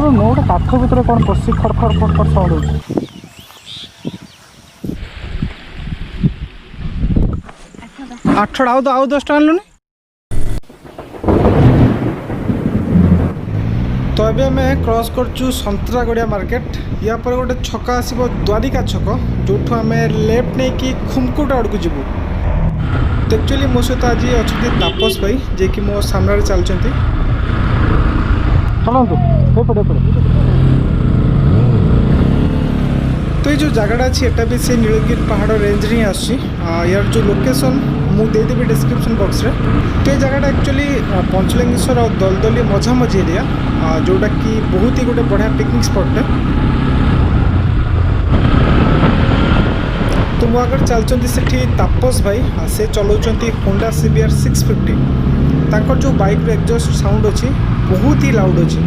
घुंगुर no गोटे काठ भितर कौन पशि खड़ खड़ खड़ खड़ साउंड होଉଛି। आठटा आउ 10 टଙ୍କା आनलुनी। तो अभी आम क्रॉस करचु संतरागड़िया मार्केट। या पर गोटे छक आसो द्वारिका छक जो आम लेफ्ट नहीं कि खुमकुट आड़ को जीवु। तो एक्चुअली मो सहित आज अच्छा तापस भाई जे कि मो सामने चलते चलतु एपटे तो ये जो जगह अच्छी एटा भी से नीलगिरी पहाड़ रेंज ही आसी यार जो लोकेशन मुझे देदेवी डिस्क्रिप्शन बॉक्स रे। तो ये जगह एक्चुअली पंचलिंगेश्वर और दलदली मझामझी एरिया जोटा कि बहुत ही गोटे बढ़िया पिकनिक स्पॉट है। तो मुझे अगर चलते से तापस भाई से चलाउंट होंडा CBR 650 तांकर जो बाइक एग्जॉस्ट साउंड अच्छी बहुत ही लाउड अच्छी।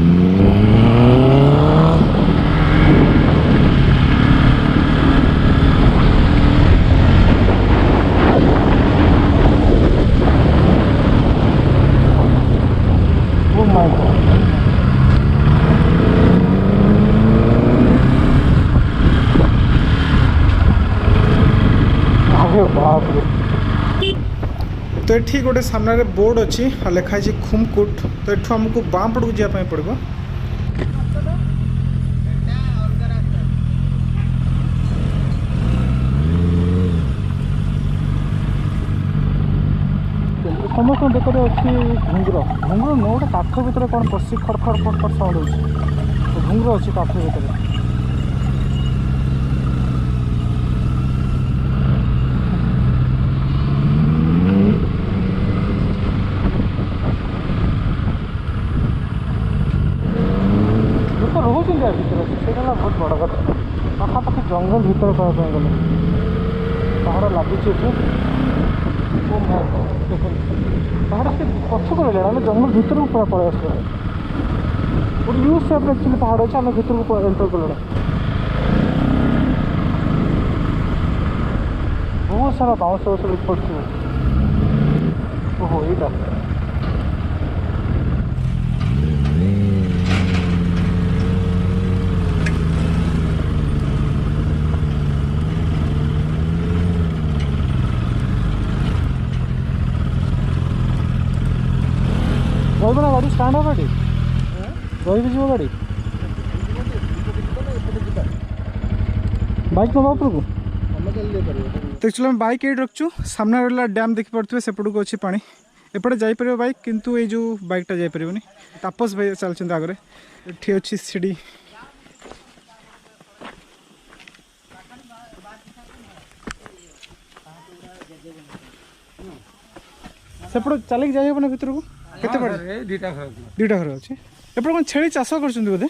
तो ये गोटे सामने बोर्ड अच्छी लिखाई खुमकुट। तो ये आमको बाम पड़ को जावाई पड़ो। समस्त बेकर अच्छी घुंगुर घुंगुर नो गोटे काठ भितर कौन पशि खड़ खड़ खड़ खड़ साउंड होଉଛି। घुंगुर अच्छी काठ भितर। बहुत बड़ कथा पाखापाखि जंगल भीतर कहवाई गले पहाड़ लगी पहाड़ से पछक रहा आम जंगल भीतर को पूरा पलि आस गोटे यू सेप एक्चुअली पहाड़ अच्छे आम भीतर को एंटर कल बहुत सारा बाउंस बस पड़े। ओहो यहाँ रही गाड़ी स्टार्ट हो गाड़ी रही गाड़ी बाइक नवा उपरकू। तो एक्चुअली हम बाइक ये रखु सामने रहा डैम देखिपे सेपट को अच्छी पानी एपटे जापर बाइक किंतु ये जो बाइकटा जापरनी। तापस भाई चलते आगे ये अच्छी सीढ़ी सेपट चलिक जाइबना भीतर को केते पड़े दुईटा घर अच्छे एपटे कौन छेली चाष कर बोधे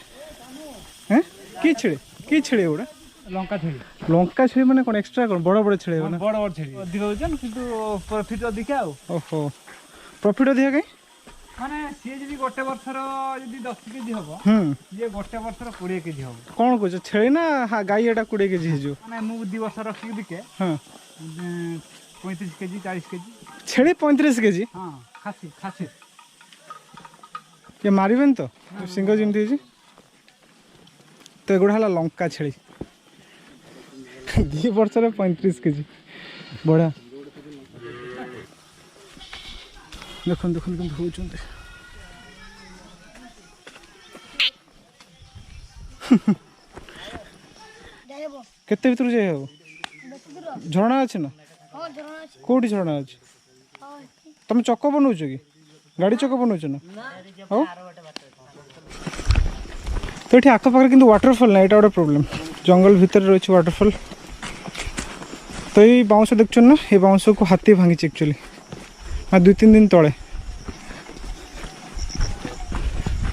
हैं कि छेली गुड़ा लंका छेली माने कौन एक्स्ट्रा कौन बड़ बड़ छेली बड़ बड़ छेली अधिक होजन किंतु प्रॉफिट अधिक आ ओहो प्रॉफिट अधिक कहीं माने सी जदी गोटे वर्षर जदी 10 केजी हबो ये गोटे वर्षर 20 केजी हबो कोन को छेली ना गाई एटा 20 केजी हिजो माने मु 2 वर्ष रखी बिके हां 35 केजी 40 केजी छेली 35 केजी हां खासी ये मारिबेन तो सिंग जमी तो एगुड़ा है लंका छेली 2 वर्ष 35 केजी बढ़िया देख देख केते भीतर जाए हो झरणा अच्छे ना कौटी झरणा अच्छे तुम चक बनाऊच कि गाड़ी चक बनाऊच ना हाँ तो ये आखपाखे कि वाटरफल ना यहाँ गोटे प्रोब्लेम जंगल भितर रही वाटरफल। तो ये बाउंस देखु ना ये बाउंस को हाथी भांगी एक्चुअली 2-3 दिन तले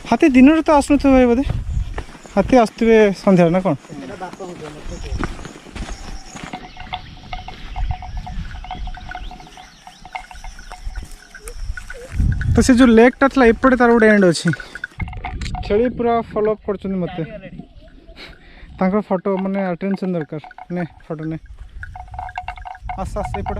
हाथी दिन तो आसुन भाई बोधे हाथी आसुवे सन्ध्या ना कौन तो से जो लेक टा था एपटे तार गोटे एंड अच्छी छेली पूरा फॉलो अप कर मत फोटो माने अटेंशन दरकार ने फोटो ने आस आस एपटे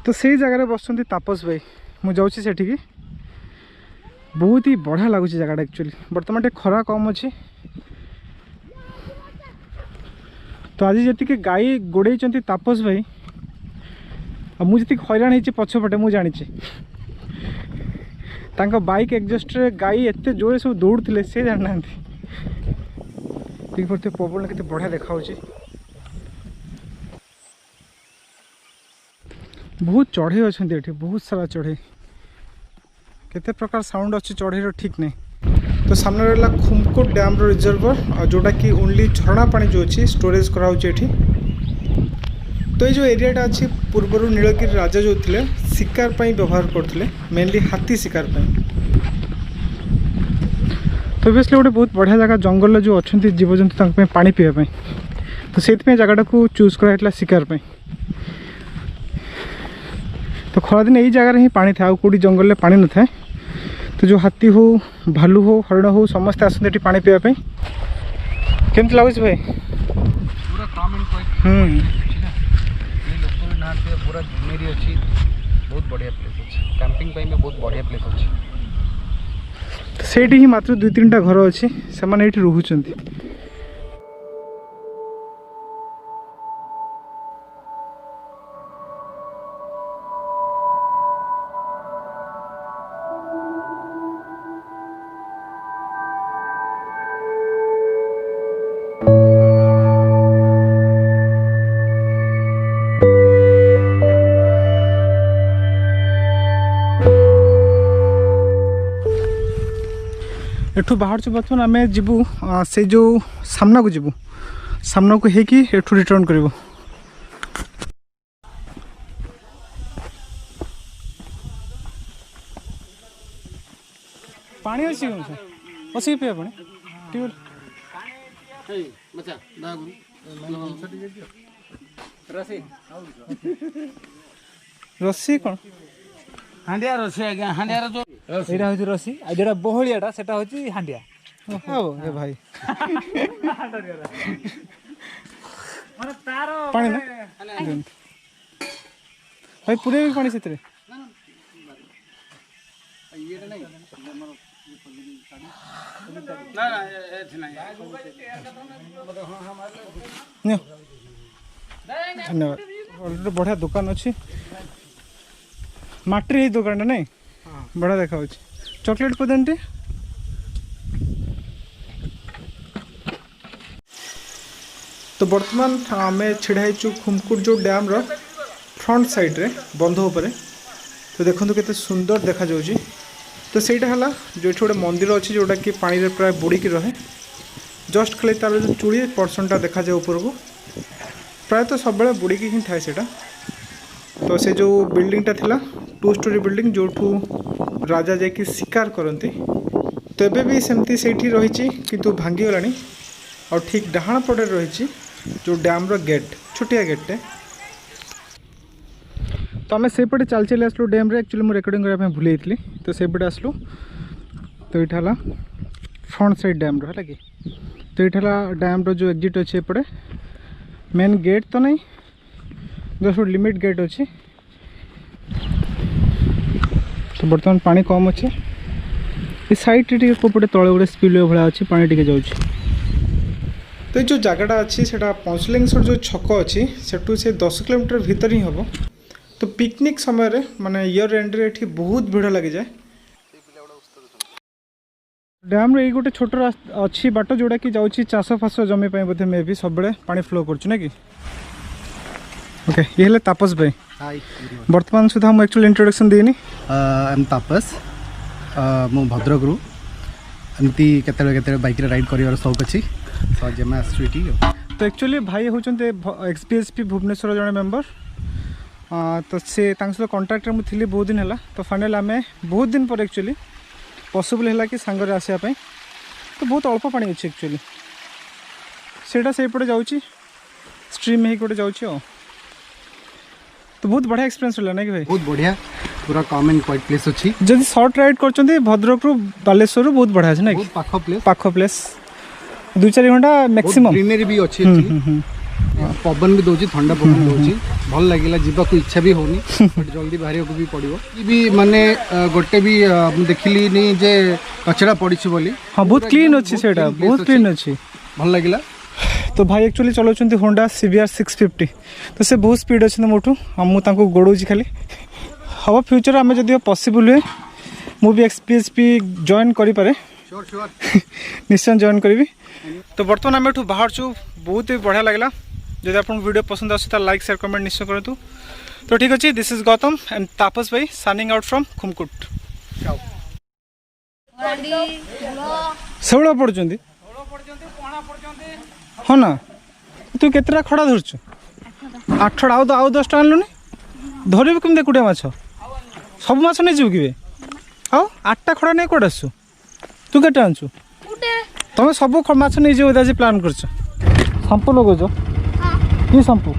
तो से जगह बस तापस भाई मुझे सेठी बहुत ही बढ़िया लगुच जगह एक्चुअली बर्तमान खरा कम अच्छी तो आज जी गाई गोड़े तापस भाई मुझे हैरान हो पछपटे मुझे जानी बाइक एग्जस्ट गाई एत जोर सब दौड़े से जाना पवन के बढ़िया देखा बहुत चढ़े अच्छा ये बहुत सारा चढ़े केते प्रकार साउंड अच्छी चढ़े ठीक नहीं तो सामने रहा खुमकुट डैम रिजर्वर जोटा कि ओनली झरणा पानी जो अच्छी स्टोरेज कराऊे तो ये जो एरियाटा अच्छी पूर्वर नीलगिरी राजा जो थे शिकार व्यवहार करते मेनली हाथी शिकार तो ओबियसली गोटे बहुत बढ़िया जगह जंगल जो अच्छा जीवजंतु पानी पीवाई तो से जगह को चूज कराइला शिकार तो खरादिन यही जगह ही पानी था कौटी जंगल में पानी न था तो जो हाथी हो भालू हो हरिण हो समस्ते आसते पानी पीवाई केमती लगुच भाई पूरा काम इन पूरा ग्रीनरी अच्छी बहुत बढ़िया प्लेस अच्छी कैंपिंग में बहुत बढ़िया प्लेस अच्छी तो सेठी ही मात्र 2-3टा घर अच्छी से माने एठी रहउछंती एठू बाहर बर्तमान आम जीवु से जो सामना को जीवु सामना को हेकि एठू रिटर्न करिवो पानी अछि ओसी पे पानी ट्यूब मचा रसी रस्सी कौन हांडिया रसी आज्ञा हांडिया जो एटा होची रस्सी आ जेटा बहलियाटा सेटा होची हांडिया ओ ए भाई माने तारो पानी ना भाई पूरे भी पानी सेतरे ये नहीं ना ना एथ नहीं धन्यवाद बढ़िया दुकान अच्छी माटी दुकान नहीं बढ़िया देखा चॉकलेट पदनटे तो बर्तमान आम छिड़ाई खुमकुट जो डैम रो फ्रंट साइड रे बंध उपर तो देखो केते सुंदर देखा जाउची तो सेटा हला जो गोटे मंदिर अच्छी जोटा कि पानी रे प्राय बुड़ीकी रहे जस्ट खाली तार जो चूड़ी पर्सनटा देखा जाए ऊपर को प्रायतः सब बुड़ीकी ही थाए सेटा तो से जो बिल्डिंगटा थिला 2 स्टोरी बिल्डिंग जो राजा जाकि शिकार करती तो एबे भी सेमती सेठी रही किंतु भांगी गलानी और ठीक डाहाण पटे रही जो डैम रो गेट छोटिया गेटे तो आम से पटे चल चल आसलु डैम रे एक्चुअली मु रिकॉर्डिंग करबा भूल थी तो से पटे आसलु तो ये फ्रंट साइड डैम रो है कि तो ये डैम रो जो एग्जिट अच्छे एपटे मेन गेट तो नहीं जस्ट लिमिट गेट अच्छी तो बर्तमान पानी कम अच्छे ये साइड टे कोपटे तले गोटे स्पिलवे भाया अच्छी पानी टिके जाउछि तो ये जो जगहटा अच्छी से पंचलिंगेश्वर जो छक अच्छी सेठू से 10 किलोमीटर भीतर ही हम तो पिकनिक समय रे माने ईयर एंड रे एठी बहुत भीड़ लगी जाए डैम रे गोटे छोट अच्छी बाट जोड़ा कि जाउछि चाष फास जमी बोधे मे भी सब पानी फ्लो कर कि ओके ये हेले तापस भाई हाय वर्तमान सुधा मु एक्चुअली इंट्रोडक्शन देनी आई एम तापस मु भद्रक रु एमती केते बाइक रे राइड करिवार शौक अछि सो जेमा आस्ट्रिटी तो एक्चुअली भाई होचंते एक्सपीएसपी भुवनेश्वर जने मेंबर तो से सहित कंटाक्ट रे मु थिली बहुत दिन है तो फाइनल आम बहुत दिन पर एक्चुअली पॉसिबल है कि सांगरे आसिया पई तो बहुत अल्प पानी अच्छे एक्चुअली सेटा से पटे जाउची स्ट्रीम ही गोटे जाउची तो बहुत बढ़िया एक्सपीरियंस होला ना कि भाई बहुत बढ़िया पूरा कम एंड क्वाइट प्लेस अछि जदि शॉर्ट राइड करचंती भद्रक रु बालेश्वर रु बहुत बढ़िया छै ना बहुत पाखो प्लेस 2-4 घंटा मैक्सिमम ग्रीनरी भी अछि पवन भी दौर ठंडा पवन दौर भल लगे जीवाक इच्छा भी होनी बट जल्दी बाहर को भी पड़ो भी माने गोटे भी देखिली नहीं जे कचरा पड़ी बोली। हाँ बहुत क्लीन अच्छी से बहुत क्लीन अच्छी भल लगे। तो भाई एक्चुअली चलाउछन्ती होंडा CBR 650 तो से बहुत स्पीड अच्छे मोठू मुझे गोड़ाऊँ खाली हम फ्यूचर आम जदि पॉसिबल हुए मुझे XPHP जॉइन करें निश्चय जॉइन करी। तो बर्तमान आम एठू बाहर छू बहुत ही बढ़िया लगला जब आप वीडियो पसंद आस लाइक शेयर कमेंट निश्चय करूँ। तो ठीक अच्छे दिस इज गौतम एंड तापस भाई साइनिंग आउट फ्रॉम खुमकुट। शौड़ पड़ुंट हाँ ना तू केतटा खड़ा धरचु 8टा आउ 10टा आनलुनि धरबे केमती कुटिया माछ सब माछ नहीं जीव कि आउ 8टा खड़ा नहीं कौट आसु तू केटा आनचु तुम सब माछ नहीं जीव आज प्लान कर शांपू लगौच कि शांपू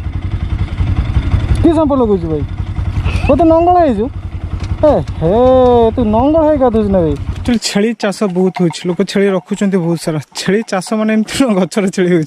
लगौच भाई वो तो नंगल हो हे तू नंगल है गाधुच ना भाई। एक्चुअली छेली चाष बहुत हो लोक छेली रखुच्च बहुत सारा छेली चाष माने एमती गचर छेली हो।